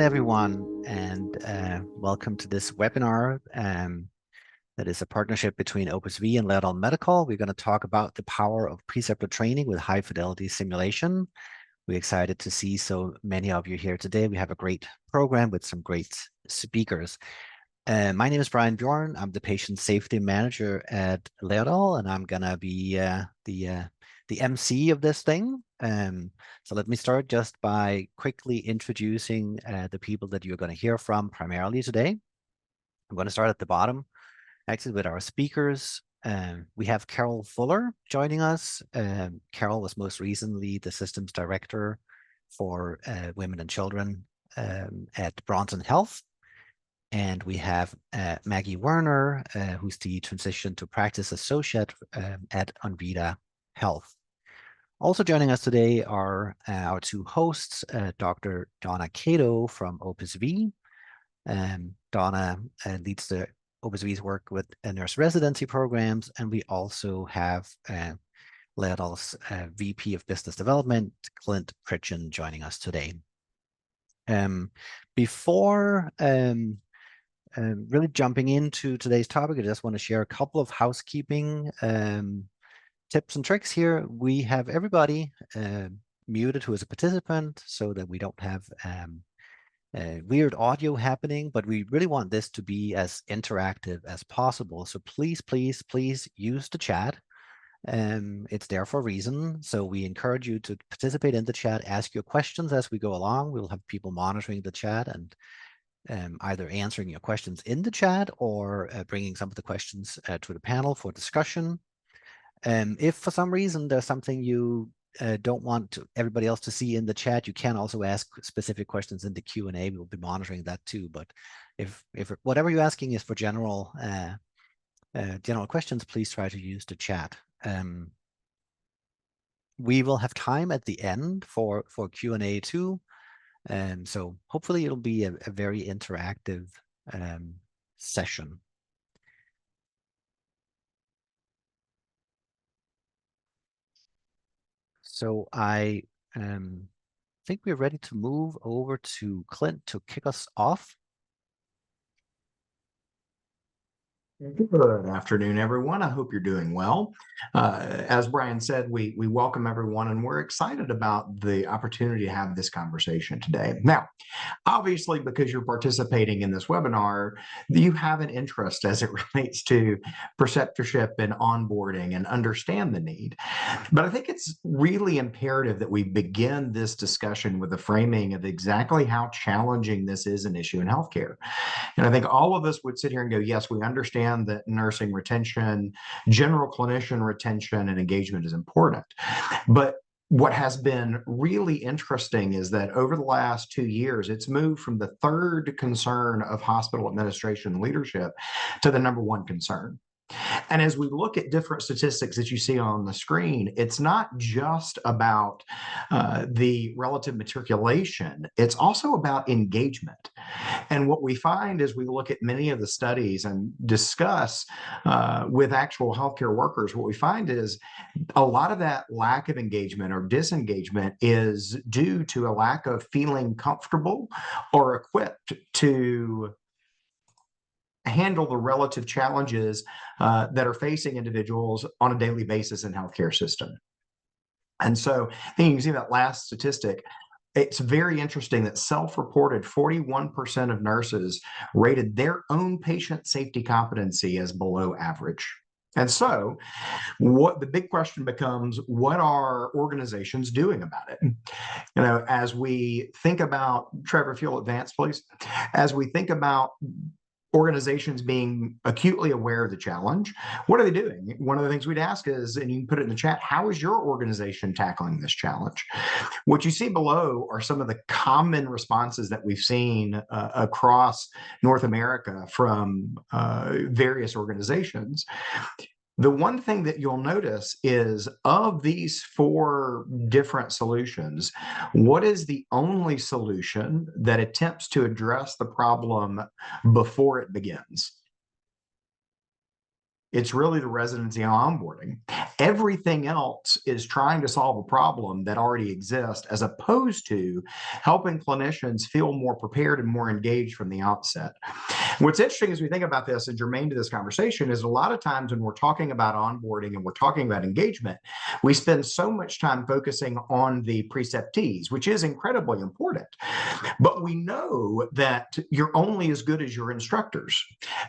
everyone, and welcome to this webinar that is a partnership between Opus V and Laerdal Medical. We're going to talk about the power of preceptor training with high-fidelity simulation. We're excited to see so many of you here today. We have a great program with some great speakers. My name is Brian Bjorn. I'm the patient safety manager at Laerdal, and I'm going to be the MC of this thing. So let me start just by quickly introducing the people that you're going to hear from primarily today. I'm going to start at the bottom, actually, with our speakers. We have Carol Fuller joining us. Carol was most recently the systems director for women and children at Bronson Health. And we have Maggie Werner, who's the transition to practice associate at Onvida Health. Also joining us today are our two hosts, Dr. Donna Cato from Opus V. Donna leads the Opus V's work with nurse residency programs, and we also have Laerdal's VP of Business Development, Clint Pritchin, joining us today. Before really jumping into today's topic, I just want to share a couple of housekeeping tips and tricks here. We have everybody muted who is a participant so that we don't have weird audio happening, but we really want this to be as interactive as possible. So please, please, please use the chat. It's there for a reason. So we encourage you to participate in the chat, ask your questions as we go along. We'll have people monitoring the chat and either answering your questions in the chat or bringing some of the questions to the panel for discussion. If for some reason there's something you don't want everybody else to see in the chat, you can also ask specific questions in the Q&A. We'll be monitoring that too. But if whatever you're asking is for general questions, please try to use the chat. We will have time at the end for Q&A too. So hopefully it'll be a very interactive session. So I think we're ready to move over to Clint to kick us off. Good afternoon, everyone. I hope you're doing well. As Brian said, we welcome everyone, and we're excited about the opportunity to have this conversation today. Now, obviously, because you're participating in this webinar, you have an interest as it relates to preceptorship and onboarding and understand the need. But I think it's really imperative that we begin this discussion with a framing of exactly how challenging this is an issue in healthcare. And I think all of us would sit here and go, yes, we understand that nursing retention, general clinician retention, and engagement is important. But what has been really interesting is that over the last 2 years, it's moved from the third concern of hospital administration leadership to the #1 concern. And as we look at different statistics that you see on the screen, it's not just about the relative matriculation, it's also about engagement. And what we find as we look at many of the studies and discuss with actual healthcare workers, what we find is a lot of that lack of engagement or disengagement is due to a lack of feeling comfortable or equipped to handle the relative challenges that are facing individuals on a daily basis in healthcare system. And so I think you can see that last statistic. It's very interesting that self-reported 41% of nurses rated their own patient safety competency as below average. And so what the big question becomes, what are organizations doing about it? You know, as we think about, Trevor, if you'll advance, please, as we think about organizations being acutely aware of the challenge, what are they doing? One of the things we'd ask is, and you can put it in the chat, how is your organization tackling this challenge? What you see below are some of the common responses that we've seen across North America from various organizations. The one thing that you'll notice is of these 4 different solutions, what is the only solution that attempts to address the problem before it begins? It's really the residency onboarding. Everything else is trying to solve a problem that already exists, as opposed to helping clinicians feel more prepared and more engaged from the outset. What's interesting as we think about this and germane to this conversation is a lot of times when we're talking about onboarding and we're talking about engagement, we spend so much time focusing on the preceptees, which is incredibly important. But we know that you're only as good as your instructors.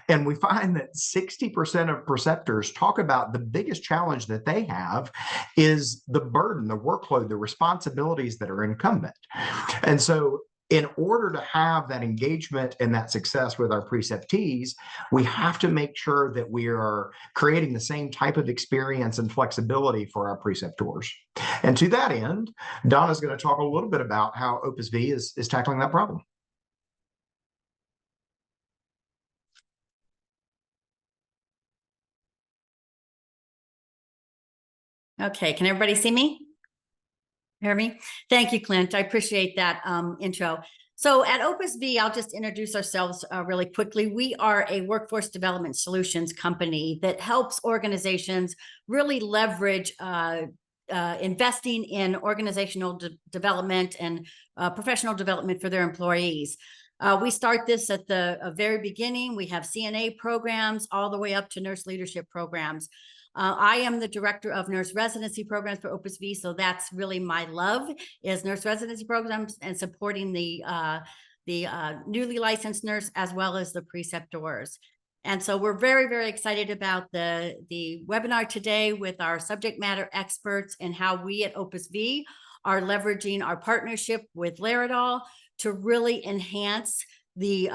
And we find that 60% of preceptors talk about the biggest challenge that they have is the burden, the workload, the responsibilities that are incumbent. And so in order to have that engagement and that success with our preceptees, we have to make sure that we are creating the same type of experience and flexibility for our preceptors. And to that end, Donna's going to talk a little bit about how Opus V is tackling that problem. Okay, can everybody see me? Hear me? Thank you, Clint. I appreciate that intro. So at Opus V, I'll just introduce ourselves really quickly. We are a workforce development solutions company that helps organizations really leverage investing in organizational development and professional development for their employees. We start this at the very beginning. We have CNA programs all the way up to nurse leadership programs. I am the director of nurse residency programs for Opus V, so that's really my love, is nurse residency programs and supporting the newly licensed nurse as well as the preceptors. And so we're very, very excited about the webinar today with our subject matter experts and how we at Opus V are leveraging our partnership with Laerdal to really enhance the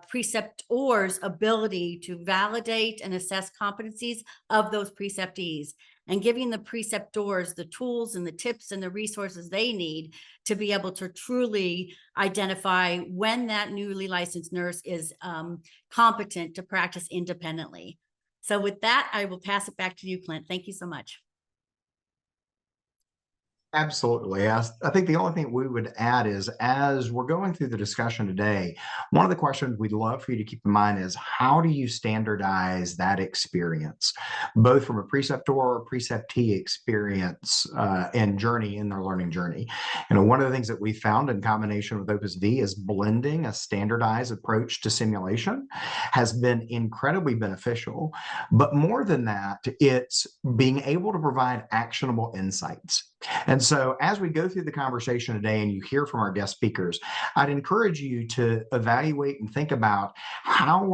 preceptor's ability to validate and assess competencies of those preceptees, and giving the preceptors the tools and the tips and the resources they need to be able to truly identify when that newly licensed nurse is competent to practice independently. So with that, I will pass it back to you, Clint. Thank you so much. Absolutely. I think the only thing we would add is, as we're going through the discussion today, one of the questions we'd love for you to keep in mind is, how do you standardize that experience, both from a preceptor or preceptee experience and journey in their learning journey? One of the things that we found in combination with Opus V is blending a standardized approach to simulation has been incredibly beneficial. But more than that, it's being able to provide actionable insights. And so as we go through the conversation today and you hear from our guest speakers, I'd encourage you to evaluate and think about how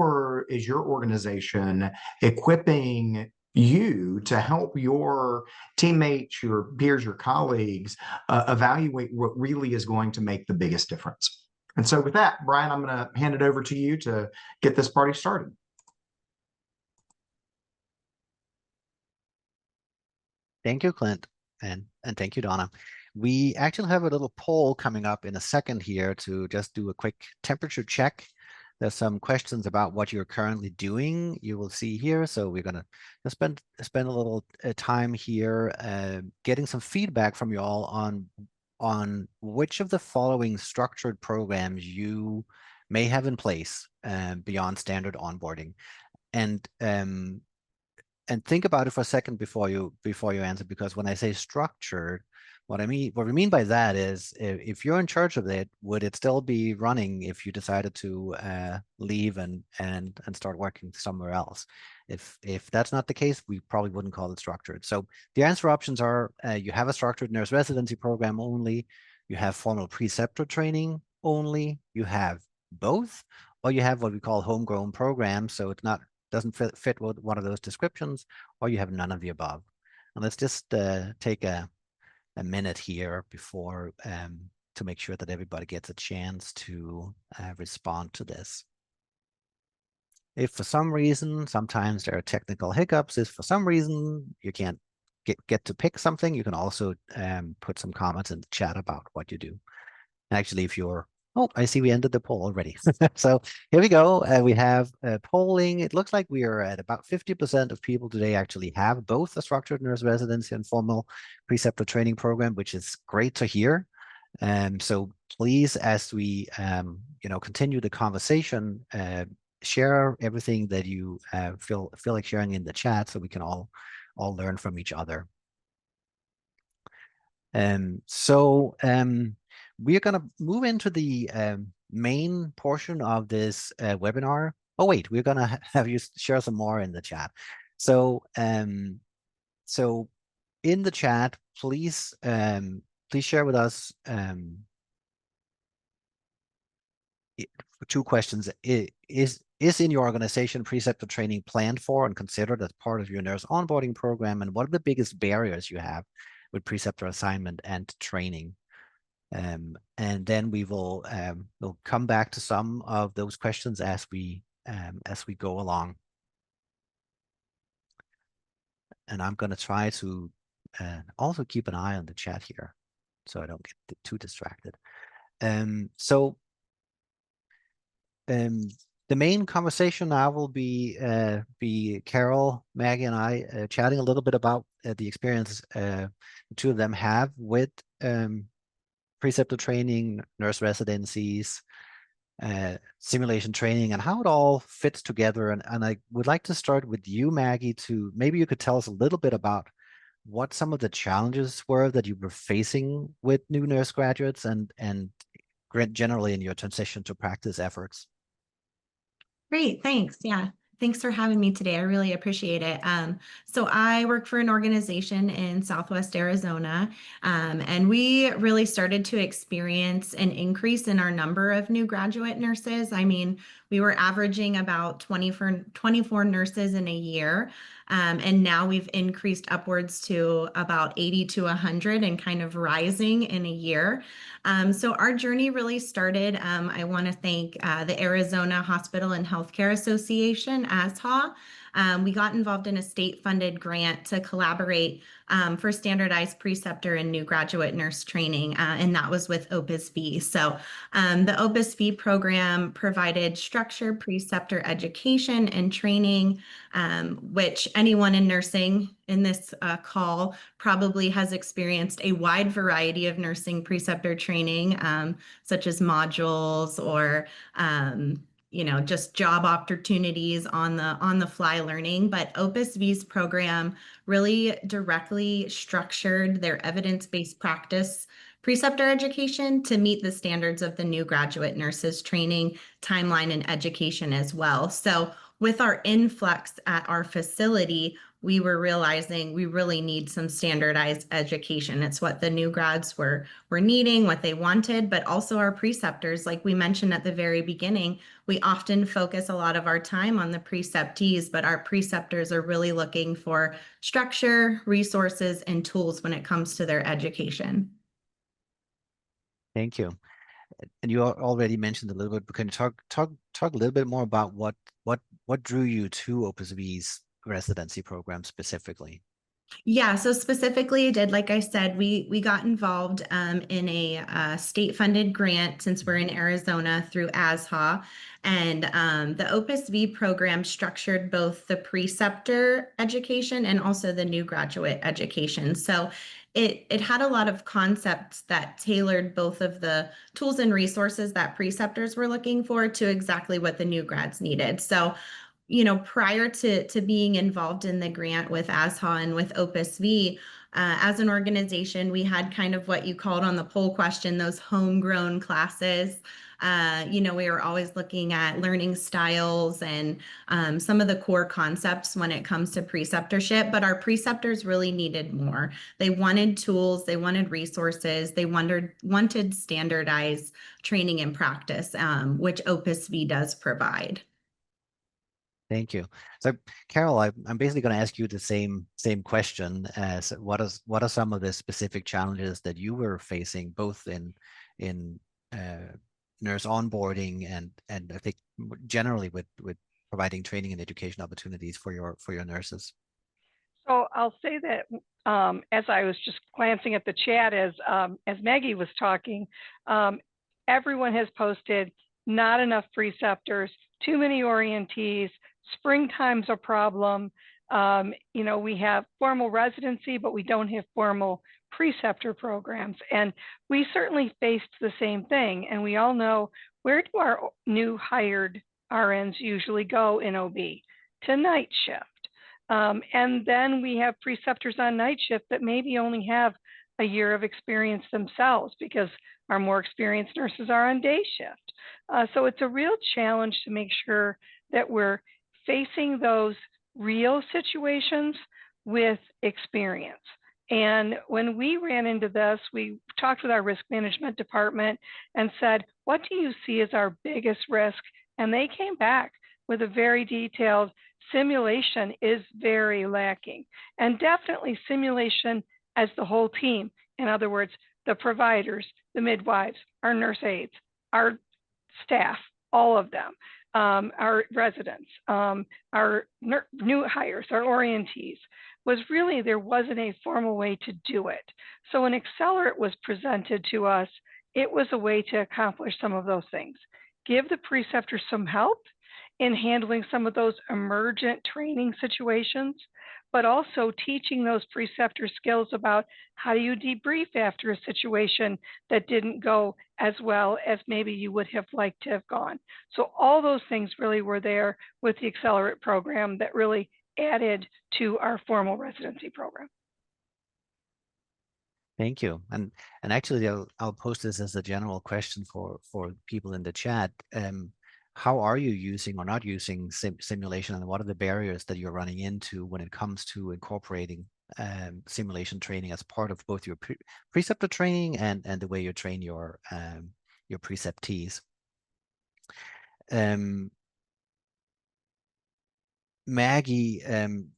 is your organization equipping you to help your teammates, your peers, your colleagues evaluate what really is going to make the biggest difference. And so with that, Brian, I'm going to hand it over to you to get this party started. Thank you, Clint. And thank you, Donna. We actually have a little poll coming up in a second here to just do a quick temperature check. There's some questions about what you're currently doing. You will see here. So we're going to spend a little time here getting some feedback from you all on which of the following structured programs you may have in place beyond standard onboarding. And think about it for a second before you answer, because when I say structured, what we mean by that is, if you're in charge of it, would it still be running if you decided to leave and start working somewhere else? If that's not the case, we probably wouldn't call it structured. So the answer options are: you have a structured nurse residency program only, you have formal preceptor training only, you have both, or you have what we call homegrown programs. So it's not doesn't fit with one of those descriptions, or you have none of the above. And let's just take a minute here before to make sure that everybody gets a chance to respond to this. If for some reason, sometimes there are technical hiccups, if for some reason you can't get to pick something, you can also put some comments in the chat about what you do. And actually, if you're oh, I see we ended the poll already. So here we go. We have polling. It looks like we are at about 50% of people today actually have both a structured nurse residency and formal preceptor training program, which is great to hear. So please, as we continue the conversation, share everything that you feel like sharing in the chat, so we can all learn from each other. We are going to move into the main portion of this webinar. Oh wait, we're going to have you share some more in the chat. So so in the chat, please share with us two questions. Is in your organization preceptor training planned for and considered as part of your nurse onboarding program? And what are the biggest barriers you have with preceptor assignment and training? And then we will we'll come back to some of those questions as we go along. And I'm going to try to also keep an eye on the chat here, so I don't get too distracted. The main conversation now will be Carol, Maggie, and I chatting a little bit about the experience the two of them have with preceptor training, nurse residencies, simulation training, and how it all fits together. And I would like to start with you, Maggie, to maybe you could tell us a little bit about what some of the challenges were that you were facing with new nurse graduates and generally in your transition to practice efforts. Great, thanks. Yeah, thanks for having me today. I really appreciate it. So I work for an organization in Southwest Arizona, and we really started to experience an increase in our number of new graduate nurses. I mean, we were averaging about 24 nurses in a year. And now we've increased upwards to about 80 to 100 and kind of rising in a year. So our journey really started, I want to thank the Arizona Hospital and Healthcare Association, ASHA. We got involved in a state-funded grant to collaborate for standardized preceptor and new graduate nurse training, and that was with OPUS-V. So the OPUS-V program provided structured preceptor education and training, which anyone in nursing in this call probably has experienced a wide variety of nursing preceptor training, such as modules or just job opportunities on the fly learning. But OPUS-V's program really directly structured their evidence-based practice preceptor education to meet the standards of the new graduate nurses training timeline and education as well. So with our influx at our facility, we were realizing we really need some standardized education. It's what the new grads were needing, what they wanted, but also our preceptors. Like we mentioned at the very beginning, we often focus a lot of our time on the preceptees, but our preceptors are really looking for structure, resources, and tools when it comes to their education. Thank you. And you already mentioned a little bit, but can you talk a little bit more about what drew you to OPUS-V's residency program specifically? Yeah, so specifically, like I said, we got involved in a state-funded grant since we're in Arizona through ASHA, and the OPUS-V program structured both the preceptor education and also the new graduate education. So it had a lot of concepts that tailored both of the tools and resources that preceptors were looking for to exactly what the new grads needed. So prior to being involved in the grant with ASHA and with OPUS-V, as an organization, we had kind of what you called on the poll question, those homegrown classes. We were always looking at learning styles and some of the core concepts when it comes to preceptorship, but our preceptors really needed more. They wanted tools, they wanted resources, they wanted standardized training and practice, which OPUS-V does provide. Thank you. So, Carol, I'm basically going to ask you the same question as what are some of the specific challenges that you were facing, both in nurse onboarding and I think generally with providing training and education opportunities for your nurses? So I'll say that as I was just glancing at the chat as Maggie was talking, everyone has posted not enough preceptors, too many orientees. Springtime's a problem. We have formal residency, but we don't have formal preceptor programs. And we certainly faced the same thing. And we all know, where do our new hired RNs usually go in OB to night shift. And then we have preceptors on night shift that maybe only have a year of experience themselves because our more experienced nurses are on day shift. So it's a real challenge to make sure that we're facing those real situations with experience. And when we ran into this, we talked with our risk management department and said, what do you see as our biggest risk? And they came back with a very detailed simulation is very lacking, and definitely simulation as the whole team. In other words, the providers, the midwives, our nurse aides, our staff, all of them, our residents, our new hires, our orientees, was really there wasn't a formal way to do it. So when Accelerate was presented to us, it was a way to accomplish some of those things. Give the preceptors some help in handling some of those emergent training situations, but also teaching those preceptor skills about how do you debrief after a situation that didn't go as well as maybe you would have liked to have gone. So all those things really were there with the Accelerate program that really added to our formal residency program. Thank you. And actually, I'll post this as a general question for people in the chat. How are you using or not using simulation, and what are the barriers that you're running into when it comes to incorporating simulation training as part of both your preceptor training and the way you train your preceptees? Maggie,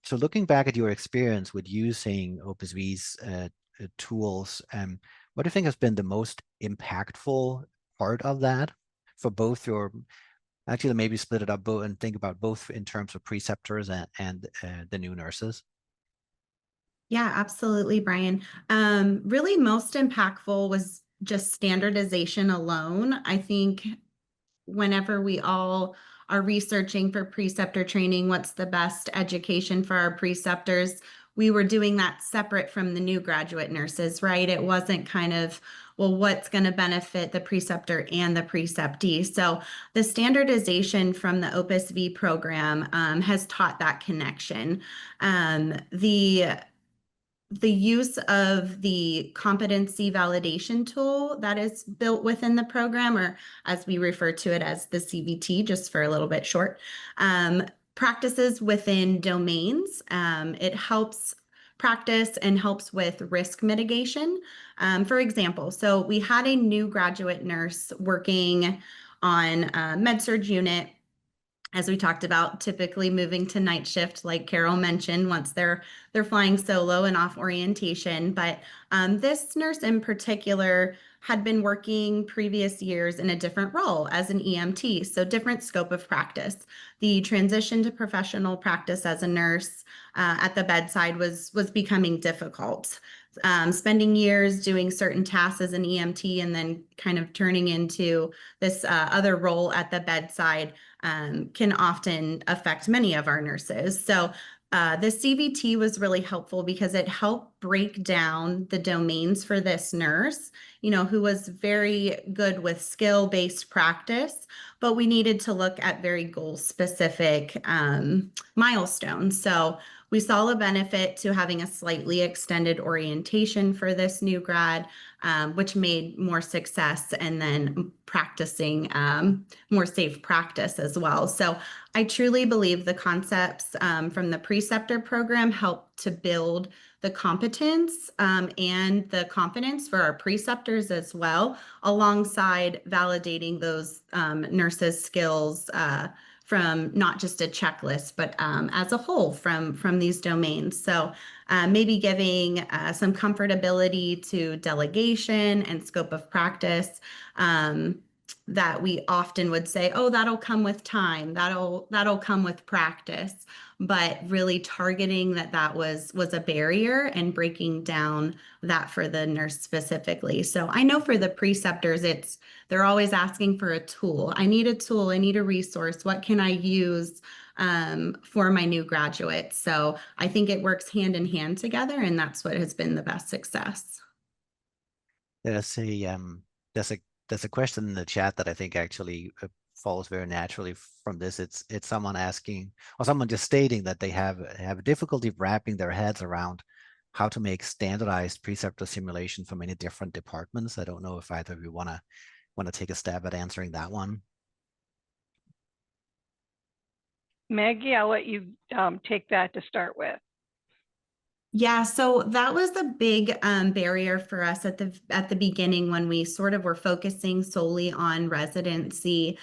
so looking back at your experience with using Opus V's tools, what do you think has been the most impactful part of that for both your, actually maybe split it up both and think about both in terms of preceptors and the new nurses? Yeah, absolutely, Brian. Really most impactful was just standardization alone. I think whenever we all are researching for preceptor training, what's the best education for our preceptors, we were doing that separate from the new graduate nurses, right? It wasn't kind of, well, what's going to benefit the preceptor and the preceptee? So the standardization from the Opus V program has taught that connection. The use of the competency validation tool that is built within the program, or as we refer to it as the CVT, just for a little bit short, practices within domains. It helps practice and helps with risk mitigation. For example, so we had a new graduate nurse working on a med-surg unit, as we talked about, typically moving to night shift, like Carol mentioned, once they're flying solo and off orientation. But this nurse in particular had been working previous years in a different role as an EMT, so different scope of practice. The transition to professional practice as a nurse at the bedside was becoming difficult. Spending years doing certain tasks as an EMT and then kind of turning into this other role at the bedside can often affect many of our nurses. So the CVT was really helpful because it helped break down the domains for this nurse, who was very good with skill-based practice, but we needed to look at very goal-specific milestones. So we saw a benefit to having a slightly extended orientation for this new grad, which made more success, and then practicing more safe practice as well. So I truly believe the concepts from the preceptor program help to build the competence and the confidence for our preceptors as well, alongside validating those nurses' skills from not just a checklist, but as a whole from these domains. So maybe giving some comfortability to delegation and scope of practice that we often would say, oh, that'll come with time, that'll come with practice, but really targeting that was a barrier and breaking down that for the nurse specifically. So I know for the preceptors, they're always asking for a tool. I need a tool, I need a resource. What can I use for my new graduates? So I think it works hand in hand together, and that's what has been the best success. There's a question in the chat that I think actually follows very naturally from this. It's someone asking, or someone just stating that they have difficulty wrapping their heads around how to make standardized preceptor simulation for many different departments. I don't know if either of you want to take a stab at answering that one. Maggie, I'll let you take that to start with. Yeah, so that was the big barrier for us at the beginning when we sort of were focusing solely on residency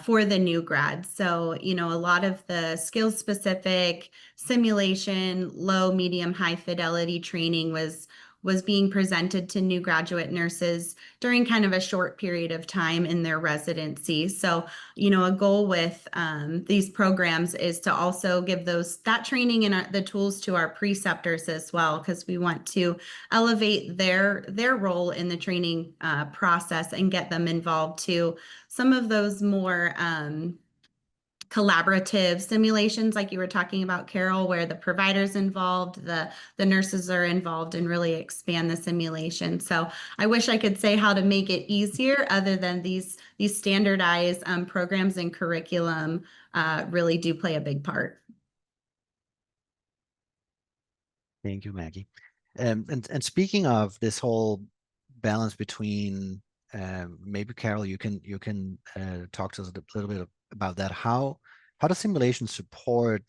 for the new grads. So, you know, a lot of the skills specific simulation, low, medium, high fidelity training was being presented to new graduate nurses during kind of a short period of time in their residency. So, you know, a goal with these programs is to also give that training and the tools to our preceptors as well, because we want to elevate their role in the training process and get them involved to some of those more collaborative simulations like you were talking about, Carol, where the provider's involved, the nurses are involved, and really expand the simulation. So I wish I could say how to make it easier other than these standardized programs and curriculum really do play a big part. Thank you, Maggie. And speaking of this whole balance between, maybe Carol, you can talk to us a little bit about that. How does simulation support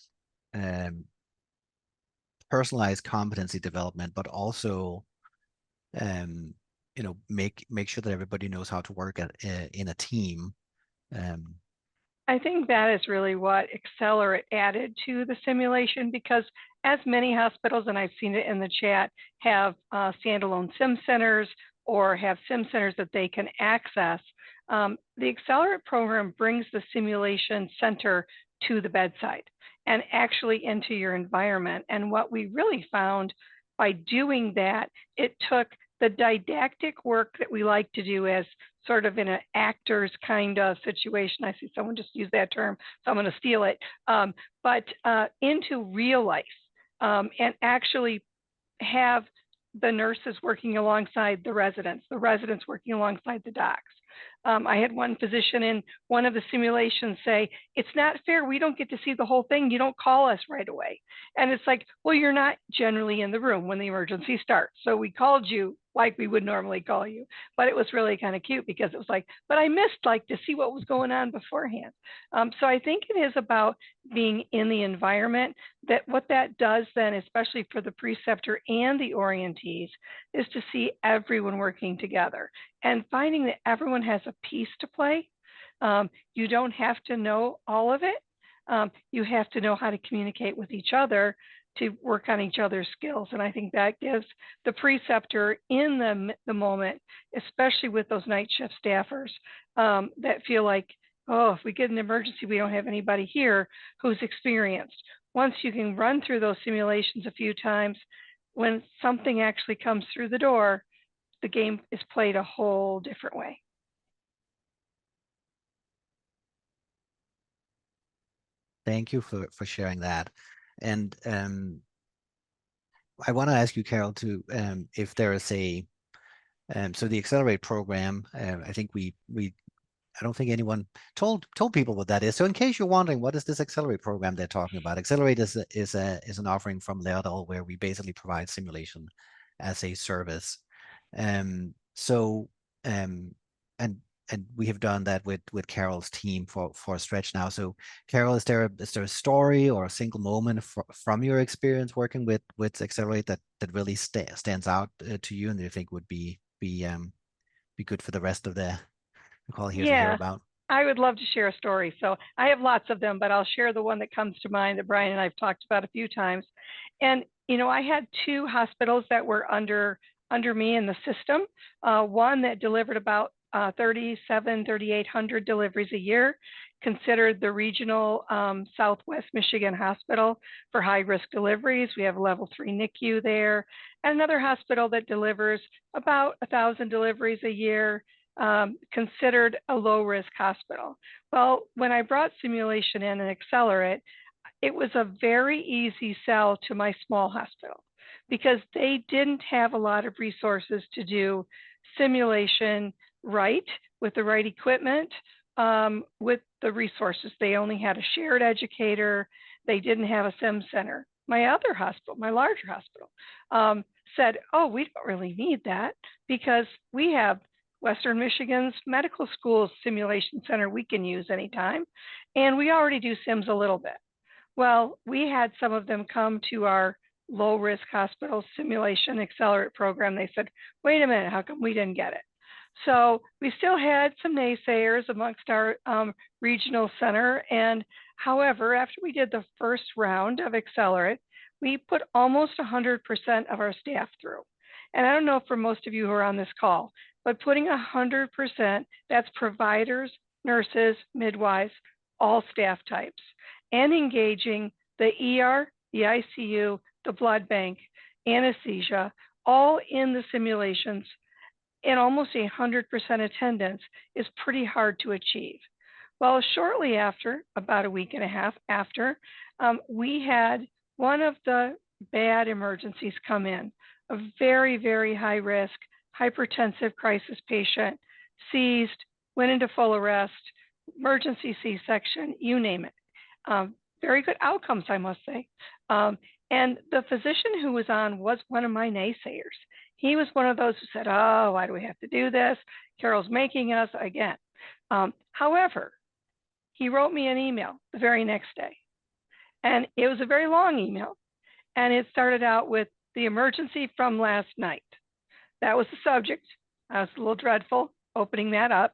personalized competency development, but also you know, make sure that everybody knows how to work in a team? I think that is really what Accelerate added to the simulation, because as many hospitals, and I've seen it in the chat, have standalone sim centers or have sim centers that they can access, the Accelerate program brings the simulation center to the bedside and actually into your environment. And what we really found by doing that, it took the didactic work that we like to do as sort of in an actor's kind of situation. I see someone just use that term, so I'm going to steal it, but into real life, and actually have the nurses working alongside the residents working alongside the docs. I had one physician in one of the simulations say, "It's not fair. We don't get to see the whole thing. You don't call us right away." And it's like, well, you're not generally in the room when the emergency starts. So we called you like we would normally call you. But it was really kind of cute because it was like, but I missed like to see what was going on beforehand. So I think it is about being in the environment. That what that does then, especially for the preceptor and the orientees, is to see everyone working together and finding that everyone has a piece to play. You don't have to know all of it. You have to know how to communicate with each other to work on each other's skills. And I think that gives the preceptor in the moment, especially with those night shift staffers that feel like, oh, if we get an emergency, we don't have anybody here who's experienced. Once you can run through those simulations a few times, when something actually comes through the door, the game is played a whole different way. Thank you for sharing that. And I want to ask you, Carol, too, if there is a so the Accelerate program. I think I don't think anyone told people what that is. So in case you're wondering, what is this Accelerate program they're talking about? Accelerate is an offering from Laerdal where we basically provide simulation as a service. And we have done that with Carol's team for a stretch now. So Carol, is there a story or a single moment from your experience working with Accelerate that really stands out to you and you think would be good for the rest of the call here to hear about? I would love to share a story. So I have lots of them, but I'll share the one that comes to mind that Brian and I've talked about a few times. And, you know, I had two hospitals that were under me in the system. One that delivered about 3,800 deliveries a year, considered the regional Southwest Michigan hospital for high-risk deliveries. We have a level 3 NICU there. And another hospital that delivers about 1,000 deliveries a year, considered a low-risk hospital. Well, when I brought simulation in and Accelerate, it was a very easy sell to my small hospital because they didn't have a lot of resources to do simulation right with the right equipment with the resources. They only had a shared educator. They didn't have a sim center. My other hospital, my larger hospital, said, oh, we don't really need that because we have Western Michigan's medical school simulation center we can use anytime. And we already do sims a little bit. Well, we had some of them come to our low risk hospital simulation accelerate program. They said, wait a minute, how come we didn't get it? So we still had some naysayers amongst our regional center. And however, after we did the first round of accelerate, we put almost 100% of our staff through. And I don't know for most of you who are on this call, but putting 100%, that's providers, nurses, midwives, all staff types, and engaging the ER, the ICU, the blood bank, anesthesia, all in the simulations, and almost 100% attendance is pretty hard to achieve. Well, shortly after, about a week and a half after, we had one of the bad emergencies come in, a very, very high risk, hypertensive crisis patient, seized, went into full arrest, emergency C-section, you name it. Very good outcomes, I must say. And the physician who was on was one of my naysayers. He was one of those who said, oh, why do we have to do this? Carol's making us again. However, he wrote me an email the very next day. And it was a very long email. And it started out with the emergency from last night. That was the subject. I was a little dreadful opening that up.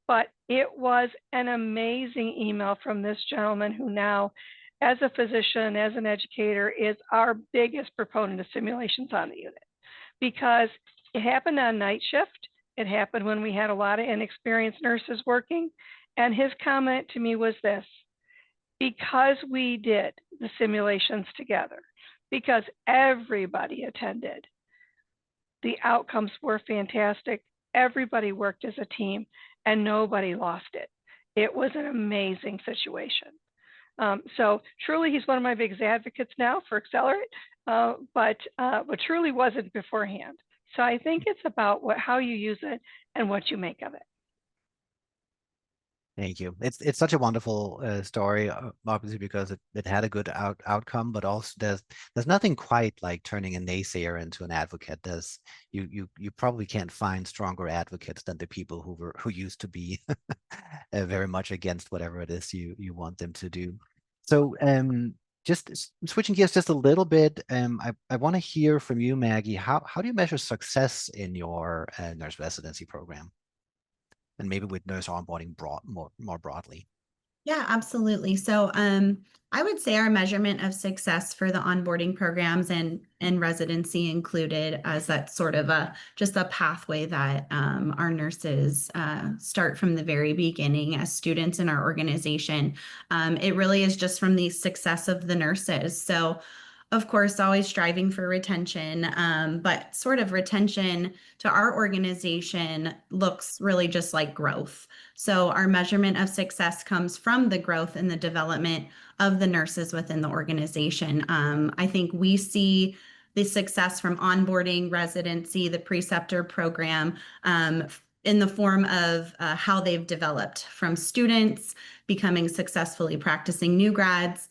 But it was an amazing email from this gentleman who now, as a physician, as an educator, is our biggest proponent of simulations on the unit. Because it happened on night shift. It happened when we had a lot of inexperienced nurses working. And his comment to me was this: because we did the simulations together, because everybody attended, the outcomes were fantastic. Everybody worked as a team and nobody lost it. It was an amazing situation. So truly, he's one of my biggest advocates now for Accelerate, but truly wasn't beforehand. So I think it's about how you use it and what you make of it. Thank you. It's such a wonderful story, obviously, because it had a good outcome, but also there's nothing quite like turning a naysayer into an advocate. You probably can't find stronger advocates than the people who used to be very much against whatever it is you want them to do. So just switching gears just a little bit, I want to hear from you, Maggie. How do you measure success in your nurse residency program? And maybe with nurse onboarding more broadly. Yeah, absolutely. So I would say our measurement of success for the onboarding programs and residency included, as that sort of just a pathway that our nurses start from the very beginning as students in our organization. It really is just from the success of the nurses. So of course, always striving for retention, but sort of retention to our organization looks really just like growth. So our measurement of success comes from the growth and the development of the nurses within the organization. I think we see the success from onboarding, residency, the Preceptor program, in the form of how they've developed from students becoming successfully practicing new grads.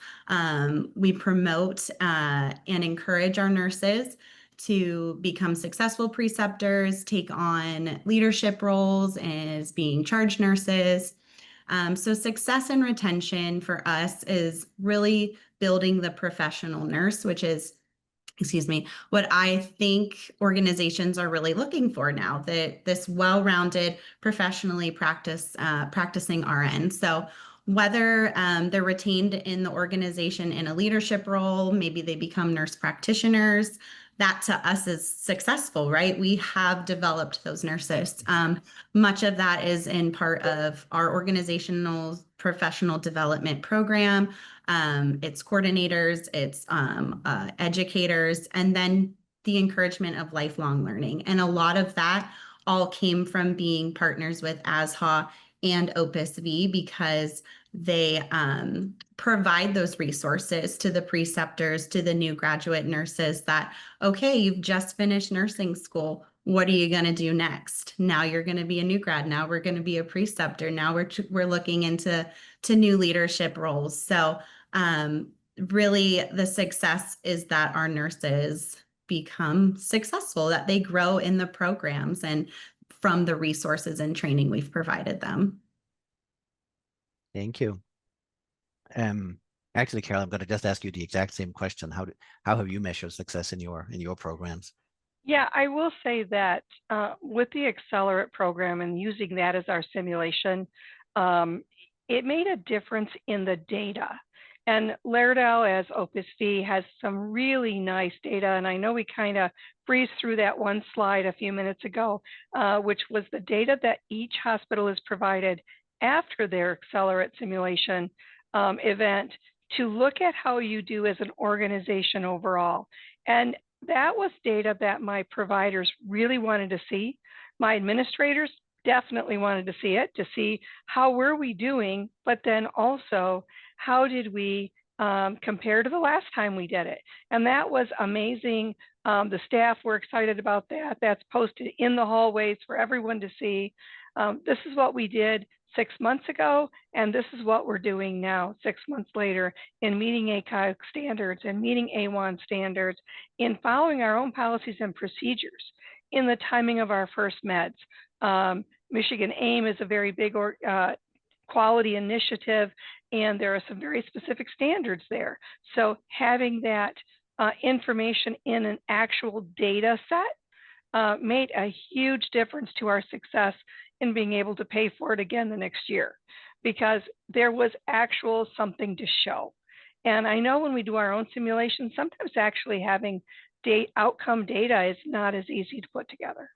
We promote and encourage our nurses to become successful preceptors, take on leadership roles as being charge nurses. So success and retention for us is really building the professional nurse, which is what I think organizations are really looking for now, that this well-rounded, professionally practicing RN. So whether they're retained in the organization in a leadership role, maybe they become nurse practitioners, that to us is successful, right? We have developed those nurses. Much of that is in part of our organizational professional development program. It's coordinators, it's educators, and then the encouragement of lifelong learning. And a lot of that all came from being partners with ASHA and Opus V, because they provide those resources to the preceptors, to the new graduate nurses that, okay, you've just finished nursing school. what are you going to do next? Now you're going to be a new grad. Now we're going to be a preceptor. Now we're looking into new leadership roles. So really the success is that our nurses become successful, that they grow in the programs and from the resources and training we've provided them. Thank you. Actually, Carol, I'm going to just ask you the exact same question. How have you measured success in your programs? Yeah, I will say that with the Accelerate program and using that as our simulation, it made a difference in the data. And Laerdal, as Opus V, has some really nice data. And I know we kind of breezed through that one slide a few minutes ago, which was the data that each hospital is provided after their Accelerate simulation event to look at how you do as an organization overall. And that was data that my providers really wanted to see. My administrators definitely wanted to see it, to see how were we doing, but then also how did we compare to the last time we did it. And that was amazing. The staff were excited about that. That's posted in the hallways for everyone to see. This is what we did 6 months ago, and this is what we're doing now, 6 months later, in meeting ACOG standards and meeting A1 standards, in following our own policies and procedures, in the timing of our first meds. Michigan AIM is a very big quality initiative, and there are some very specific standards there. So having that information in an actual data set made a huge difference to our success in being able to pay for it again the next year, because there was actual something to show. And I know when we do our own simulations, sometimes actually having outcome data is not as easy to put together.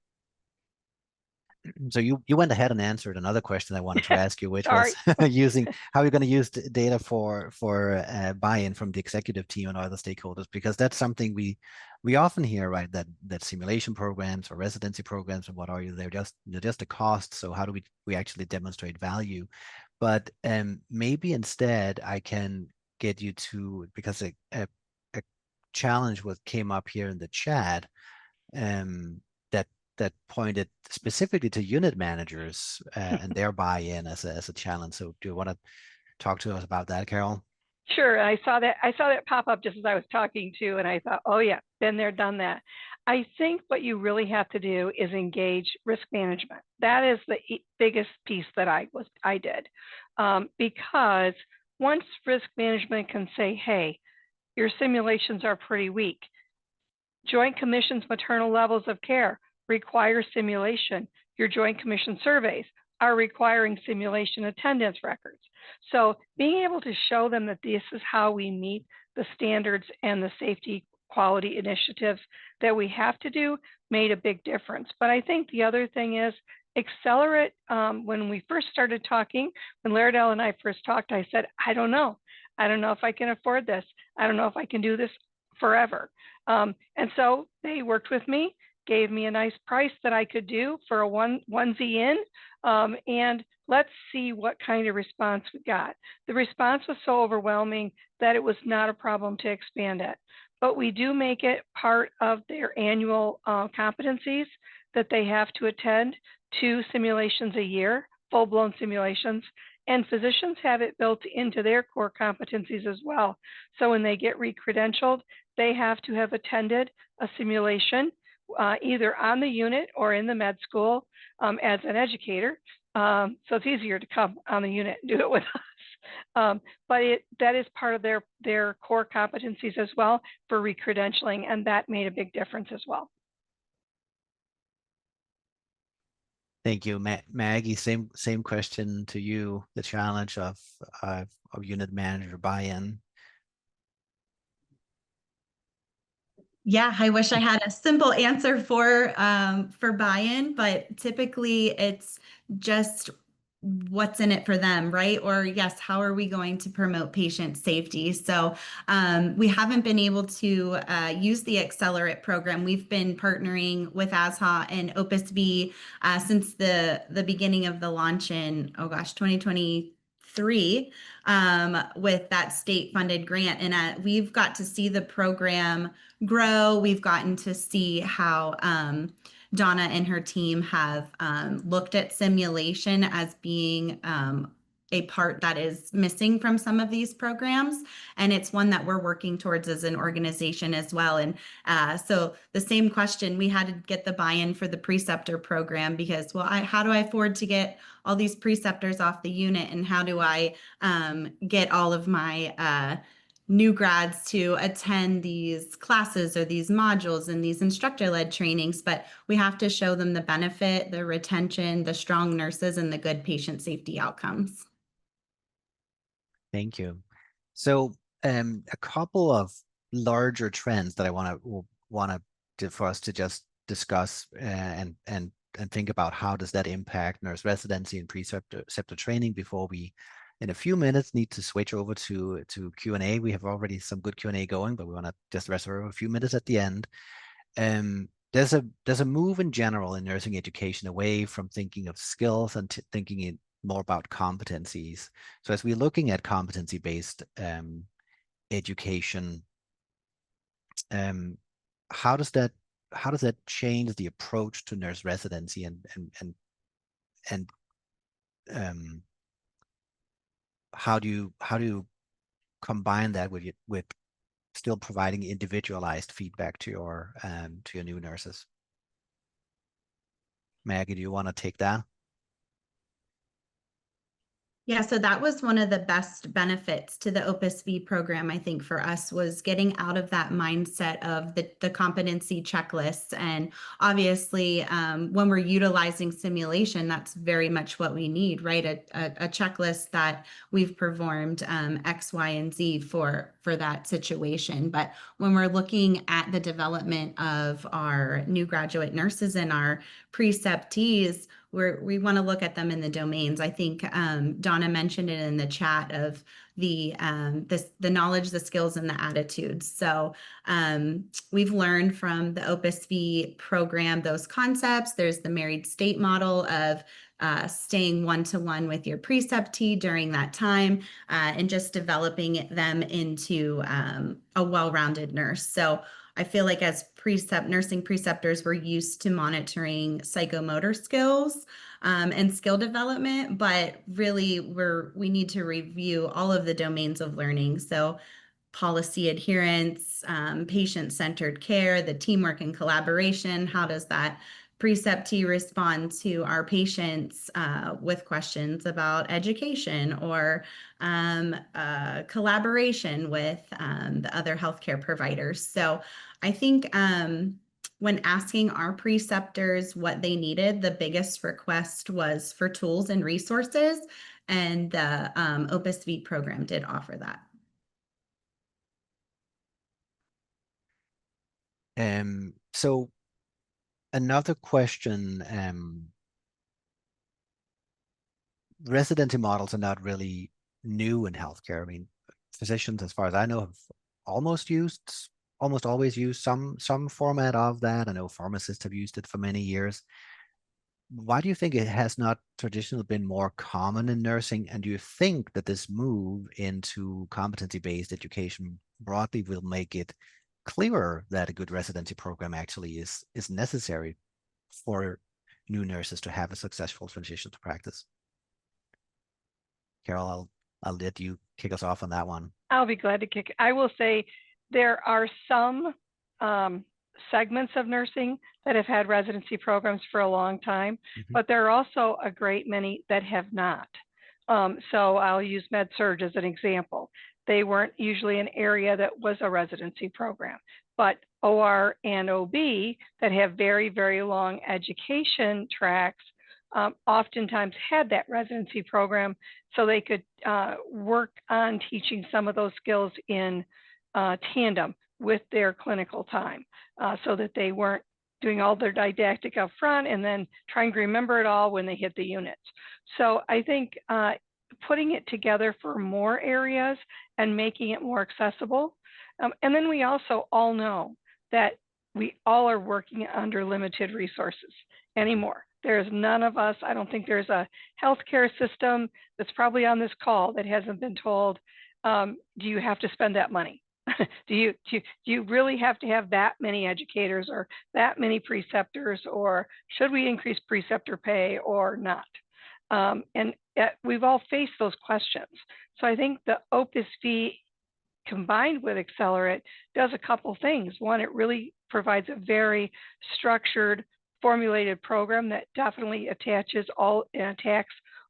So you went ahead and answered another question I wanted to ask you, which was using how you're going to use data for buy-in from the executive team and other stakeholders, because that's something we often hear, right? That simulation programs or residency programs, and what are you? They're just a cost. So how do we actually demonstrate value? But maybe instead I can get you to, because a challenge came up here in the chat, that pointed specifically to unit managers and their buy-in as a challenge. So do you want to talk to us about that, Carol? Sure. I saw that pop up just as I was talking to, and I thought, oh yeah, been there, done that. I think what you really have to do is engage risk management. That is the biggest piece that I did, because once risk management can say, hey, your simulations are pretty weak. Joint Commission's maternal levels of care require simulation. Your Joint Commission surveys are requiring simulation attendance records. So being able to show them that this is how we meet the standards and the safety quality initiatives that we have to do made a big difference. But I think the other thing is Accelerate. When we first started talking, when Laerdal and I first talked, I said, I don't know. I don't know if I can afford this. I don't know if I can do this forever. And so they worked with me, gave me a nice price that I could do for a onesie in, and let's see what kind of response we got. The response was so overwhelming that it was not a problem to expand it. But we do make it part of their annual competencies that they have to attend 2 simulations a year, full-blown simulations, and physicians have it built into their core competencies as well. So when they get re-credentialed, they have to have attended a simulation either on the unit or in the med school as an educator. So it's easier to come on the unit and do it with us. But that is part of their core competencies as well for re-credentialing, and that made a big difference as well. Thank you, Maggie. Same question to you. The challenge of unit manager buy-in. Yeah, I wish I had a simple answer for buy-in, but typically it's just what's in it for them, right? Or yes, how are we going to promote patient safety? So we haven't been able to use the Accelerate program. We've been partnering with ASHA and Opus V since the beginning of the launch in, 2023 with that state-funded grant. And we've got to see the program grow. We've gotten to see how Donna and her team have looked at simulation as being a part that is missing from some of these programs. And it's one that we're working towards as an organization as well. And so the same question, we had to get the buy-in for the Preceptor program because, well, how do I afford to get all these preceptors off the unit? And how do I get all of my new grads to attend these classes or these modules and these instructor-led trainings? But we have to show them the benefit, the retention, the strong nurses, and the good patient safety outcomes. Thank you. So a couple of larger trends that I want to for us to just discuss and think about how does that impact nurse residency and preceptor training before we, in a few minutes, need to switch over to Q&A. We have already some good Q&A going, but we want to just reserve a few minutes at the end. There's a move in general in nursing education away from thinking of skills and thinking more about competencies. So as we're looking at competency-based education, how does that change the approach to nurse residency and how do you combine that with still providing individualized feedback to your new nurses? Maggie, do you want to take that? Yeah, so that was one of the best benefits to the Opus V program, I think, for us, was getting out of that mindset of the competency checklists. And obviously, when we're utilizing simulation, that's very much what we need, right? A checklist that we've performed X, Y, and Z for that situation. But when we're looking at the development of our new graduate nurses and our preceptees, we want to look at them in the domains. I think Donna mentioned it in the chat of the knowledge, the skills, and the attitudes. So we've learned from the Opus V program those concepts. There's the married state model of staying one-to-one with your preceptee during that time and just developing them into a well-rounded nurse. So I feel like as nursing preceptors, we're used to monitoring psychomotor skills and skill development, but really we need to review all of the domains of learning. So policy adherence, patient-centered care, the teamwork and collaboration. How does that preceptee respond to our patients with questions about education or collaboration with the other healthcare providers? So I think when asking our preceptors what they needed, the biggest request was for tools and resources, and the Opus V program did offer that. So another question, residency models are not really new in healthcare. I mean, physicians, as far as I know, have almost always used some format of that. I know pharmacists have used it for many years. Why do you think it has not traditionally been more common in nursing? And do you think that this move into competency-based education broadly will make it clearer that a good residency program actually is necessary for new nurses to have a successful transition to practice? Carol, I'll let you kick us off on that one. I'll be glad to kick. I will say there are some segments of nursing that have had residency programs for a long time, but there are also a great many that have not. So I'll use med-surg as an example. They weren't usually an area that was a residency program, but OR and OB that have very, very long education tracks oftentimes had that residency program so they could work on teaching some of those skills in tandem with their clinical time so that they weren't doing all their didactic up front and then trying to remember it all when they hit the units. So I think putting it together for more areas and making it more accessible. And then we also all know that we all are working under limited resources anymore. There's none of us, I don't think there's a healthcare system that's probably on this call that hasn't been told, do you have to spend that money? do you really have to have that many educators or that many preceptors, or should we increase preceptor pay or not? And we've all faced those questions. So I think the Opus V combined with Accelerate does a couple things. One, it really provides a very structured, formulated program that definitely attacks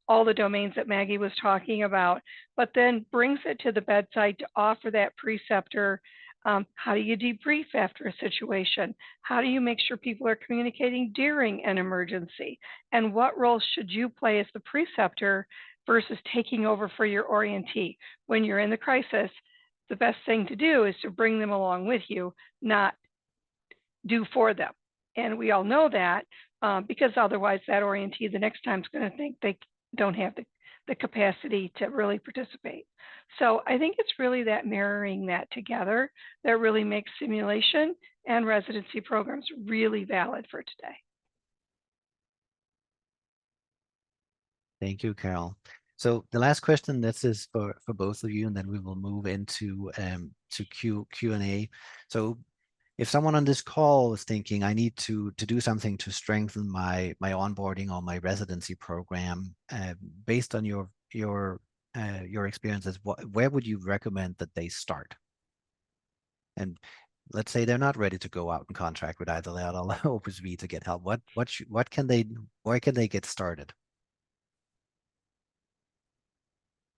all the domains that Maggie was talking about, but then brings it to the bedside to offer that preceptor. How do you debrief after a situation? How do you make sure people are communicating during an emergency? And what role should you play as the preceptor versus taking over for your orientee? When you're in the crisis, the best thing to do is to bring them along with you, not do for them. And we all know that because otherwise that orientee the next time is going to think they don't have the capacity to really participate. So I think it's really that marrying that together that really makes simulation and residency programs really valid for today. Thank you, Carol. So the last question, this is for both of you, and then we will move into to Q&A. So if someone on this call is thinking, I need to do something to strengthen my onboarding or my residency program, based on your experiences, where would you recommend that they start? And let's say they're not ready to go out and contract with either Laerdal or Opus V to get help. Where can they get started?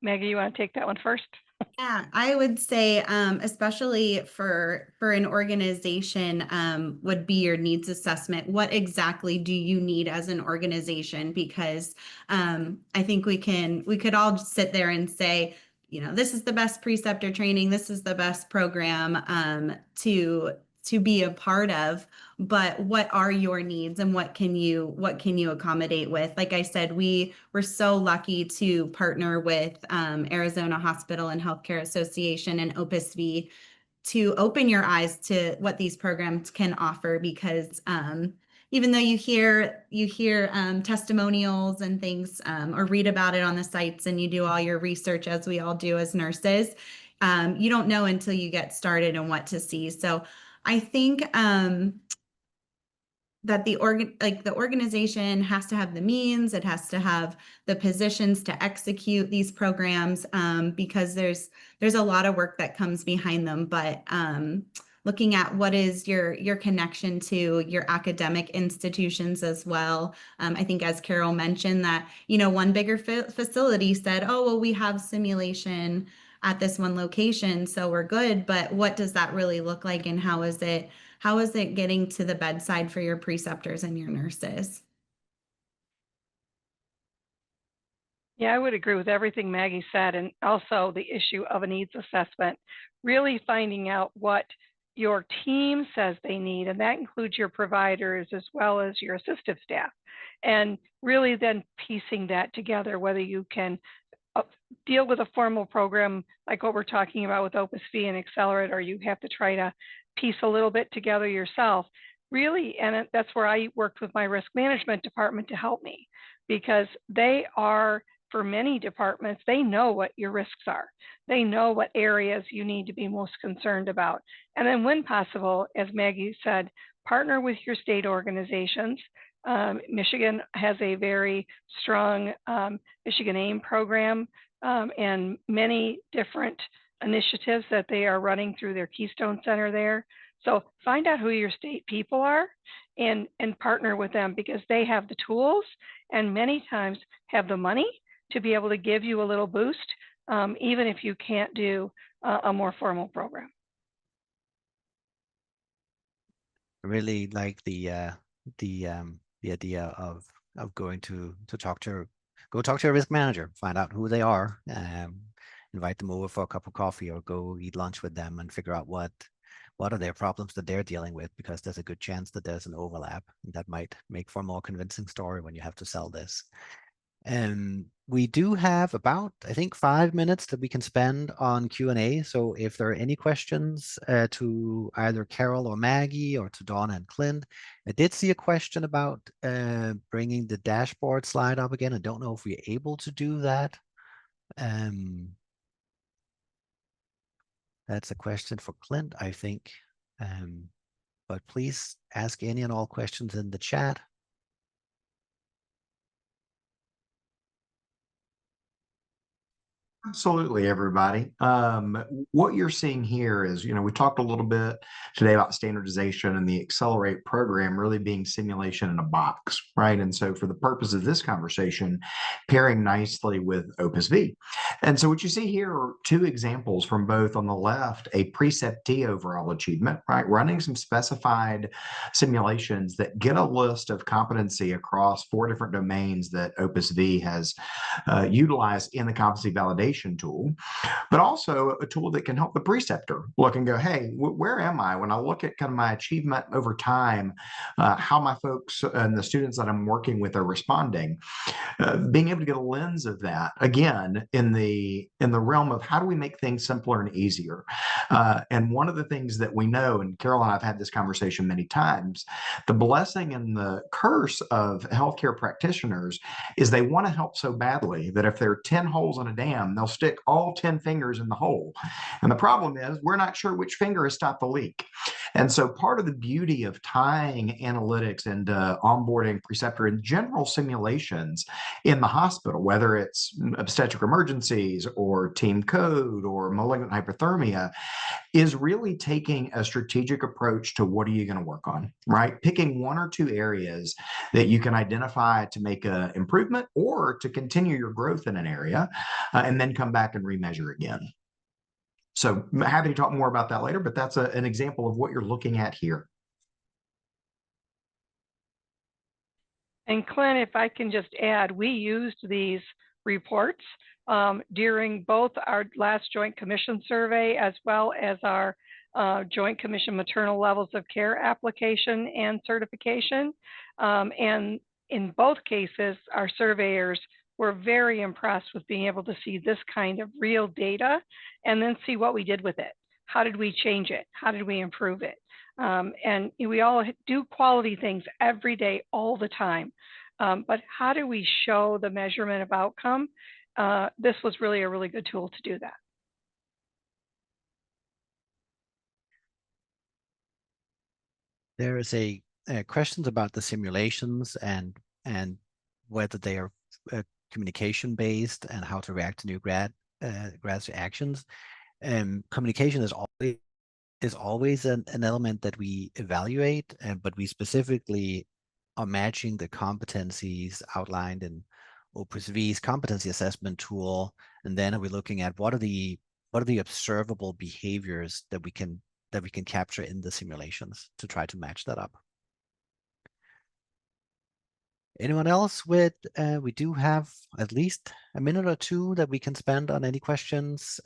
Maggie, you want to take that one first? Yeah, I would say, especially for an organization, would be your needs assessment. What exactly do you need as an organization? Because I think we could all sit there and say, you know, this is the best preceptor training, this is the best program to be a part of, but what are your needs and what can you accommodate with? Like I said, we were so lucky to partner with Arizona Hospital and Healthcare Association and Opus V to open your eyes to what these programs can offer, because even though you hear testimonials and things or read about it on the sites and you do all your research, as we all do as nurses, you don't know until you get started and what to see. So I think that the organization has to have the means, it has to have the positions to execute these programs, because there's a lot of work that comes behind them. But looking at what is your connection to your academic institutions as well. I think, as Carol mentioned, that, you know, one bigger facility said, oh, well, we have simulation at this one location, so we're good. But what does that really look like, and how is it getting to the bedside for your preceptors and your nurses? Yeah, I would agree with everything Maggie said, and also the issue of a needs assessment, really finding out what your team says they need, and that includes your providers as well as your assistive staff, and really then piecing that together, whether you can deal with a formal program like what we're talking about with Opus V and Accelerate, or you have to try to piece a little bit together yourself. Really, and that's where I worked with my risk management department to help me, because they are, for many departments, they know what your risks are. They know what areas you need to be most concerned about. And then when possible, as Maggie said, partner with your state organizations. Michigan has a very strong Michigan AIM program and many different initiatives that they are running through their Keystone Center there. So find out who your state people are and partner with them, because they have the tools and many times have the money to be able to give you a little boost, even if you can't do a more formal program. Really like the idea of going to talk to a risk manager, find out who they are, invite them over for a cup of coffee or go eat lunch with them and figure out what are their problems that they're dealing with, because there's a good chance that there's an overlap that might make for a more convincing story when you have to sell this. And we do have about, I think, 5 minutes that we can spend on Q&A. So if there are any questions to either Carol or Maggie or to Donna and Clint, I did see a question about bringing the dashboard slide up again. I don't know if we're able to do that. That's a question for Clint, I think. But please ask any and all questions in the chat. Absolutely, everybody. What you're seeing here is, we talked a little bit today about standardization and the Accelerate program really being simulation in a box, right? And so for the purpose of this conversation, pairing nicely with Opus V. And so what you see here are two examples from both on the left, a Preceptor overall achievement, right? Running some specified simulations that get a list of competency across 4 different domains that Opus V has utilized in the competency validation tool, but also a tool that can help the preceptor look and go, hey, where am I? When I look at kind of my achievement over time, how my folks and the students that I'm working with are responding, being able to get a lens of that, again, in the realm of how do we make things simpler and easier? And one of the things that we know, and Carol and I have had this conversation many times, the blessing and the curse of healthcare practitioners is they want to help so badly that if there are 10 holes in a dam, they'll stick all 10 fingers in the hole. And the problem is we're not sure which finger has stopped the leak. And so part of the beauty of tying analytics and onboarding preceptor and general simulations in the hospital, whether it's obstetric emergencies or team code or malignant hyperthermia, is really taking a strategic approach to what are you going to work on, right? Picking 1 or 2 areas that you can identify to make an improvement or to continue your growth in an area, and then come back and remeasure again. So I'm happy to talk more about that later, but that's an example of what you're looking at here. And Clint, if I can just add, we used these reports during both our last Joint Commission survey as well as our Joint Commission maternal levels of care application and certification. And in both cases, our surveyors were very impressed with being able to see this kind of real data and then see what we did with it. How did we change it? How did we improve it? And we all do quality things every day, all the time. But how do we show the measurement of outcome? This was really a really good tool to do that. There is a questions about the simulations and whether they are communication based and how to react to new grads actions. Communication is always an element that we evaluate, but we specifically are matching the competencies outlined in Opus V's competency assessment tool, and then we're looking at what are the observable behaviors that we can capture in the simulations to try to match that up. Anyone else with, we do have at least a minute or 2 that we can spend on any questions.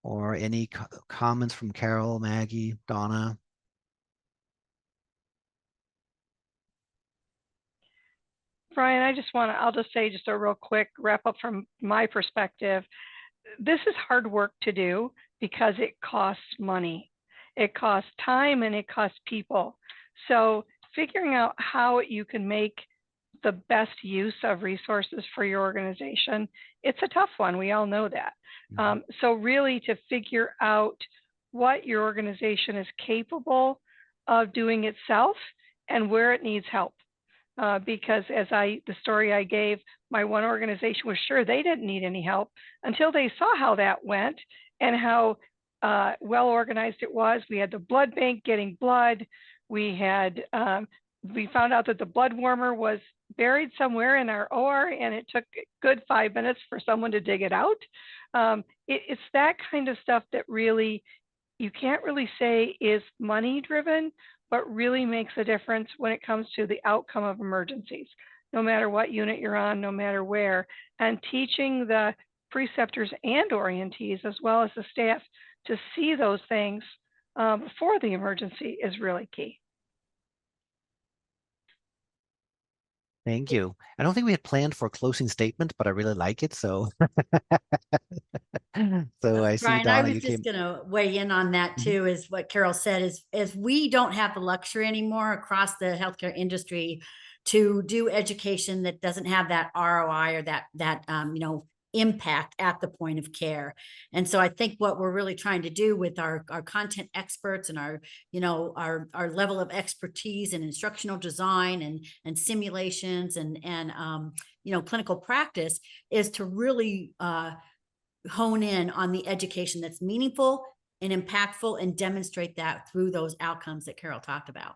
Or any comments from Carol, Maggie, Donna? Brian, I'll just say just a real quick wrap up from my perspective. This is hard work to do because it costs money. It costs time and it costs people. So figuring out how you can make the best use of resources for your organization, it's a tough one. We all know that. So really to figure out what your organization is capable of doing itself and where it needs help. Because the story I gave, my one organization was sure they didn't need any help until they saw how that went and how well organized it was. We had the blood bank getting blood. We found out that the blood warmer was buried somewhere in our OR, and it took a good 5 minutes for someone to dig it out. It's that kind of stuff that really, you can't really say is money driven, but really makes a difference when it comes to the outcome of emergencies, no matter what unit you're on, no matter where. And teaching the preceptors and orientees, as well as the staff, to see those things before the emergency is really key. Thank you. I don't think we had planned for a closing statement, but I really like it. So, so I see, Brian, Donna, I was just going to weigh in on that too, is what Carol said, is we don't have the luxury anymore across the healthcare industry to do education that doesn't have that ROI or that impact at the point of care. And so I think what we're really trying to do with our content experts and our, our level of expertise in instructional design and simulations and clinical practice is to really hone in on the education that's meaningful and impactful and demonstrate that through those outcomes that Carol talked about.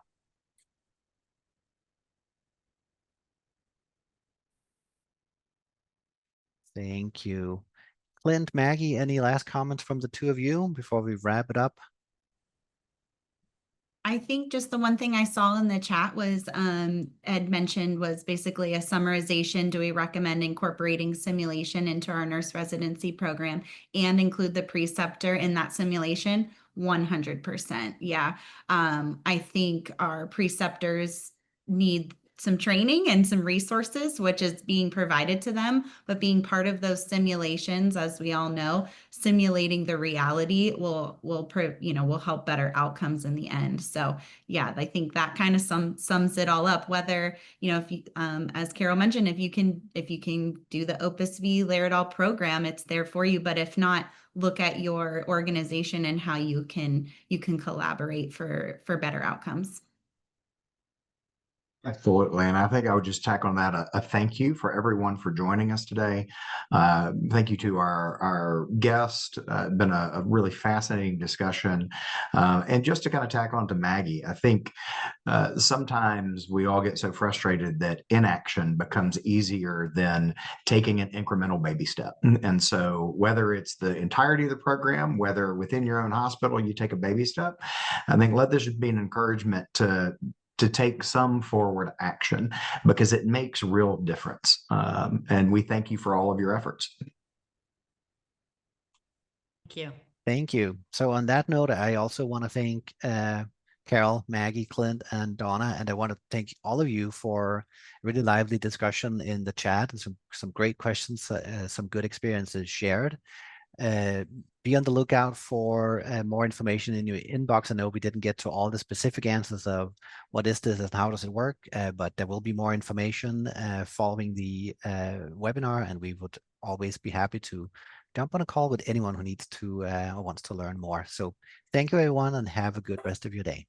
Thank you. Clint, Maggie, any last comments from the two of you before we wrap it up? I think just the one thing I saw in the chat was Ed mentioned was basically a summarization. Do we recommend incorporating simulation into our nurse residency program and include the preceptor in that simulation? 100%. Yeah. I think our preceptors need some training and some resources, which is being provided to them, but being part of those simulations, as we all know, simulating the reality will help better outcomes in the end. So yeah, I think that kind of sums it all up. Whether, if you, as Carol mentioned, if you can do the Opus V Laerdal program, it's there for you. But if not, look at your organization and how you can collaborate for better outcomes. Absolutely. And I think I would just tack on that a thank you for everyone for joining us today. Thank you to our guest. Been a really fascinating discussion. And just to kind of tack on to Maggie, I think sometimes we all get so frustrated that inaction becomes easier than taking an incremental baby step. And so whether it's the entirety of the program, whether within your own hospital you take a baby step, I think let this be an encouragement to take some forward action, because it makes real difference. And we thank you for all of your efforts. Thank you. Thank you. So on that note, I also want to thank Carol, Maggie, Clint, and Donna, and I want to thank all of you for a really lively discussion in the chat and some great questions, some good experiences shared. Be on the lookout for more information in your inbox. I know we didn't get to all the specific answers of what is this and how does it work, but there will be more information following the webinar, and we would always be happy to jump on a call with anyone who needs to or wants to learn more. So thank you, everyone, and have a good rest of your day.